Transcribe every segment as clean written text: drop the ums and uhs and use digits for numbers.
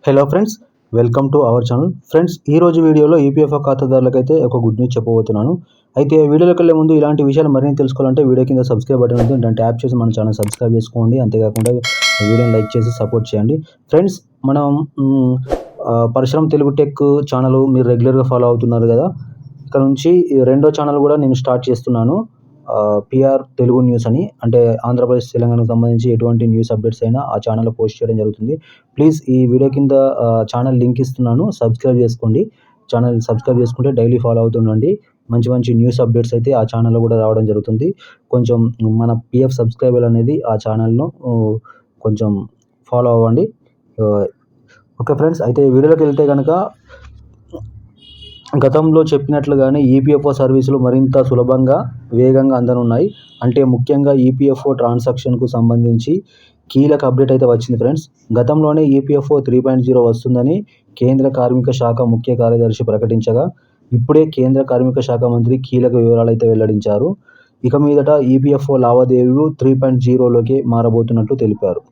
Hello friends, welcome to our channel. Friends, ఈ రోజు వీడియోలో ఈపీఎఫ్ఓ ఖాతాదారులకైతే ఒక గుడ్ న్యూస్ చెప్పబోతున్నాను. అయితే వీడియోలోకి వెళ్ళే ముందు ఇలాంటి విషయాలు మరిన్ని తెలుసుకోవాలంటే వీడియో కింద సబ్స్క్రైబ్ బటన్ ఉంది, దాన్ని ట్యాప్ చేసి మన ఛానల్ సబ్స్క్రైబ్ చేసుకోండి. అంతేకాకుండా వీడియోని లైక్ చేసి సపోర్ట్ చేయండి. ఫ్రెండ్స్, మనం పరశురామ్ తెలుగు టెక్ ఛానల్ మీరు రెగ్యులర్గా ఫాలో అవుతున్నారు కదా. ఇక్కడ నుంచి రెండో ఛానల్ కూడా నేను స్టార్ట్ చేస్తున్నాను, పిఆర్ తెలుగు న్యూస్ అని. అంటే ఆంధ్రప్రదేశ్ తెలంగాణకు సంబంధించి ఎటువంటి న్యూస్ అప్డేట్స్ అయినా ఆ ఛానల్లో పోస్ట్ చేయడం జరుగుతుంది. ప్లీజ్ ఈ వీడియో కింద ఛానల్ లింక్ ఇస్తున్నాను, సబ్స్క్రైబ్ చేసుకోండి. ఛానల్ సబ్స్క్రైబ్ చేసుకుంటే డైలీ ఫాలో అవుతుండండి. మంచి మంచి న్యూస్ అప్డేట్స్ అయితే ఆ ఛానల్లో కూడా రావడం జరుగుతుంది. కొంచెం మన పిఎఫ్ సబ్స్క్రైబర్ అనేది ఆ ఛానల్ను కొంచెం ఫాలో అవ్వండి. ఓకే ఫ్రెండ్స్, అయితే వీడియోలోకి వెళ్తే కనుక గతంలో చెప్పినట్లుగానే ఈపీఎఫ్ఓ సర్వీసులు మరింత సులభంగా వేగంగా అందనున్నాయి. అంటే ముఖ్యంగా ఈపీఎఫ్ఓ ట్రాన్సాక్షన్కు సంబంధించి కీలక అప్డేట్ అయితే వచ్చింది ఫ్రెండ్స్. గతంలోనే ఈపీఎఫ్ఓ 3.0 వస్తుందని కేంద్ర కార్మిక శాఖ ముఖ్య కార్యదర్శి ప్రకటించగా, ఇప్పుడే కేంద్ర కార్మిక శాఖ మంత్రి కీలక వివరాలు అయితే వెల్లడించారు. ఇక మీదట ఈపీఎఫ్ఓ లావాదేవీలు 3.0లోకి మారబోతున్నట్లు తెలిపారు.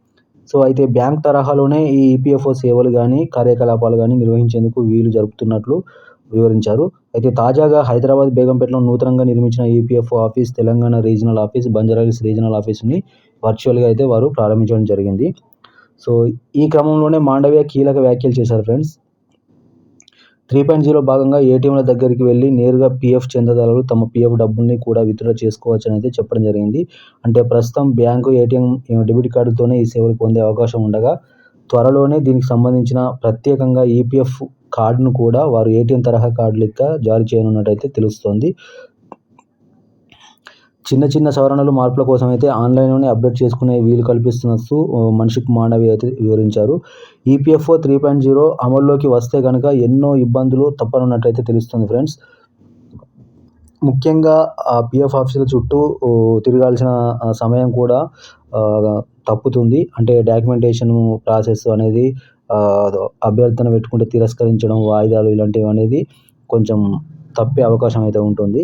సో అయితే బ్యాంక్ తరహాలోనే ఈ ఈపీఎఫ్ఓ సేవలు కానీ కార్యకలాపాలు కానీ నిర్వహించేందుకు వీలు జరుపుతున్నట్లు వివరించారు. అయితే తాజాగా హైదరాబాద్ బేగంపేటలో నూతనంగా నిర్మించిన EPFO office, Telangana regional office, Banjara Hills regional ఆఫీస్ని వర్చువల్గా అయితే వారు ప్రారంభించడం జరిగింది. సో ఈ క్రమంలోనే మాండవ్య కీలక వ్యాఖ్యలు చేశారు ఫ్రెండ్స్. 3.0 భాగంగా ఏటీఎంల దగ్గరికి వెళ్ళి నేరుగా పీఎఫ్ చందాదారులు తమ పీఎఫ్ డబ్బుల్ని కూడా విత్డ్రా చేసుకోవచ్చని అయితే చెప్పడం జరిగింది. అంటే ప్రస్తుతం బ్యాంకు ఏటీఎం డెబిట్ కార్డుతోనే ఈ సేవలు పొందే అవకాశం ఉండగా, త్వరలోనే దీనికి సంబంధించిన ప్రత్యేకంగా ఈపీఎఫ్ కార్డును కూడా వారు ఏటీఎం తరహా కార్డు లెక్క జారీ చేయనున్నట్టయితే తెలుస్తోంది. చిన్న చిన్న సవరణలు, మార్పుల కోసం అయితే ఆన్లైన్లోనే అప్డేట్ చేసుకునే వీలు కల్పిస్తున్నట్టు మన్సుఖ్ మాండవ్య అయితే వివరించారు. ఈపీఎఫ్ఓ 3.0 అమల్లోకి వస్తే కనుక ఎన్నో ఇబ్బందులు తప్పనున్నట్టయితే తెలుస్తుంది ఫ్రెండ్స్. ముఖ్యంగా ఆ పీఎఫ్ ఆఫీసుల చుట్టూ తిరగాల్సిన సమయం కూడా తప్పుతుంది. అంటే డాక్యుమెంటేషన్ ప్రాసెస్ అనేది అభ్యర్థన పెట్టుకుంటే తిరస్కరించడం, వాయిదాలు ఇలాంటివి అనేది కొంచెం తప్పే అవకాశం అయితే ఉంటుంది.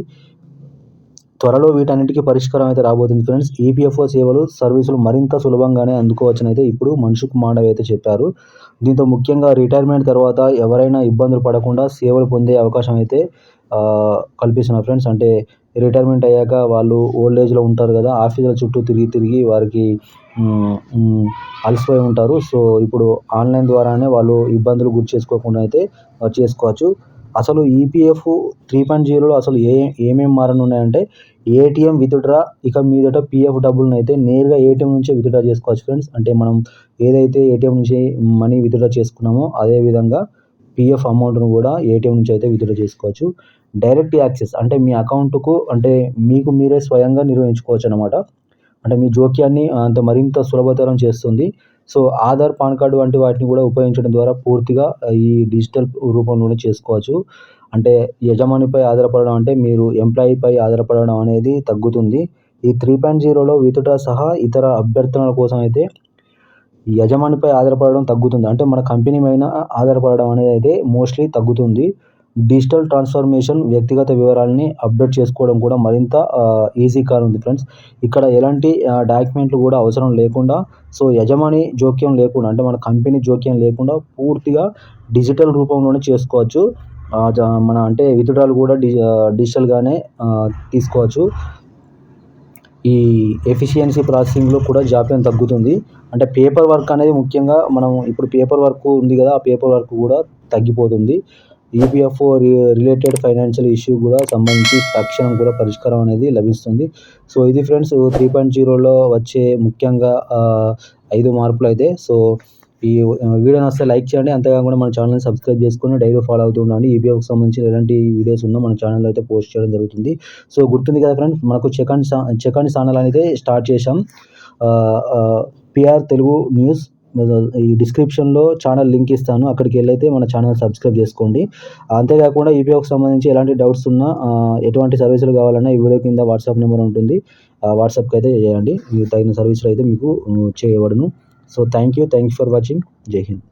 త్వరలో వీటన్నిటికీ పరిష్కారం అయితే రాబోతుంది ఫ్రెండ్స్. ఈపీఎఫ్ఓ సేవలు సర్వీసులు మరింత సులభంగానే అందుకోవచ్చని అయితే ఇప్పుడు మన్సుఖ్ మాండవ్య అయితే చెప్పారు. దీంతో ముఖ్యంగా రిటైర్మెంట్ తర్వాత ఎవరైనా ఇబ్బందులు పడకుండా సేవలు పొందే అవకాశం అయితే కల్పిస్తున్నారు ఫ్రెండ్స్. అంటే రిటైర్మెంట్ అయ్యాక వాళ్ళు ఓల్డ్ ఏజ్లో ఉంటారు కదా, ఆఫీసుల చుట్టూ తిరిగి వారికి అలసిపోయి ఉంటారు. సో ఇప్పుడు ఆన్లైన్ ద్వారానే వాళ్ళు ఇబ్బందులు గురి చేసుకోకుండా అయితే చేసుకోవచ్చు. అసలు ఈపీఎఫ్ 3.0లో అసలు ఏమేమి మారనున్నాయంటే, ఏటీఎం విత్డ్రా, ఇక మీదట పీఎఫ్ డబ్బులను అయితే నేరుగా ఏటీఎం నుంచే విత్డ్రా చేసుకోవచ్చు ఫ్రెండ్స్. అంటే మనం ఏదైతే ఏటీఎం నుంచి మనీ విత్డ్రా చేసుకున్నామో అదేవిధంగా పీఎఫ్ అమౌంట్ను కూడా ఏటీఎం నుంచి అయితే విత్డ్రా చేసుకోవచ్చు. డైరెక్ట్ యాక్సెస్ అంటే మీ అకౌంట్కు అంటే మీకు మీరే స్వయంగా నిర్వహించుకోవచ్చు అన్నమాట. అంటే మీ జోక్యాన్ని మరింత సులభతరం చేస్తుంది. సో ఆధార్, పాన్ కార్డు వంటి వాటిని కూడా ఉపయోగించడం ద్వారా పూర్తిగా ఈ డిజిటల్ రూపంలోనే చేసుకోవచ్చు. అంటే యజమానిపై ఆధారపడడం, అంటే మీరు ఎంప్లాయీపై ఆధారపడడం అనేది తగ్గుతుంది. ఈ 3.0లో విత్డ్రా సహా ఇతర అభ్యర్థనల కోసం అయితే యజమానిపై ఆధారపడడం తగ్గుతుంది. అంటే మన కంపెనీ పైన ఆధారపడడం అనేది అయితే మోస్ట్లీ తగ్గుతుంది. డిజిటల్ ట్రాన్స్ఫర్మేషన్, వ్యక్తిగత వివరాలని అప్డేట్ చేసుకోవడం కూడా మరింత ఈజీ కానుంది ఫ్రెండ్స్. ఇక్కడ ఎలాంటి డాక్యుమెంట్లు కూడా అవసరం లేకుండా, సో యజమాని జోక్యం లేకుండా, అంటే మన కంపెనీ జోక్యం లేకుండా పూర్తిగా డిజిటల్ రూపంలోనే చేసుకోవచ్చు. మన అంటే విత్డ్రాలు కూడా డిజిటల్గానే తీసుకోవచ్చు. ఈ ఎఫిషియన్సీ ప్రాసెసింగ్లో కూడా జాప్యం తగ్గుతుంది. అంటే పేపర్ వర్క్ అనేది ముఖ్యంగా మనం ఇప్పుడు పేపర్ వర్క్ ఉంది కదా, ఆ పేపర్ వర్క్ కూడా తగ్గిపోతుంది. ఈపీఎఫ్ఓ రిలేటెడ్ ఫైనాన్షియల్ ఇష్యూ కూడా సంబంధించి తక్షణం కూడా పరిష్కారం అనేది లభిస్తుంది. సో ఇది ఫ్రెండ్స్ 3.0లో వచ్చే ముఖ్యంగా 5 మార్పులు అయితే. సో ఈ వీడియో నచ్చితే లైక్ చేయండి. అంతేకాకుండా మన ఛానల్ని సబ్స్క్రైబ్ చేసుకొని డైలీ ఫాలో అవుతూ ఉండండి. ఈపీఎఫ్కి సంబంధించిన ఎలాంటి వీడియోస్ ఉన్నా మన ఛానల్లో అయితే పోస్ట్ చేయడం జరుగుతుంది. సో గుర్తుంది కదా ఫ్రెండ్స్, మనకు సెకండ్ ఛానల్ అనేది స్టార్ట్ చేశాం, పిఆర్ తెలుగు న్యూస్. ఈ డిస్క్రిప్షన్లో ఛానల్ లింక్ ఇస్తాను, అక్కడికి వెళ్ళైతే మన ఛానల్ సబ్స్క్రైబ్ చేసుకోండి. అంతేకాకుండా ఈపీఎఫ్కి సంబంధించి ఎలాంటి డౌట్స్ ఉన్నా, ఎటువంటి సర్వీసులు కావాలన్నా ఈ వీడియో కింద వాట్సాప్ నెంబర్ ఉంటుంది, వాట్సాప్కి అయితే చేయండి. తగిన సర్వీసులు అయితే మీకు చేయబడును. So thank you for watching. జై హింద్.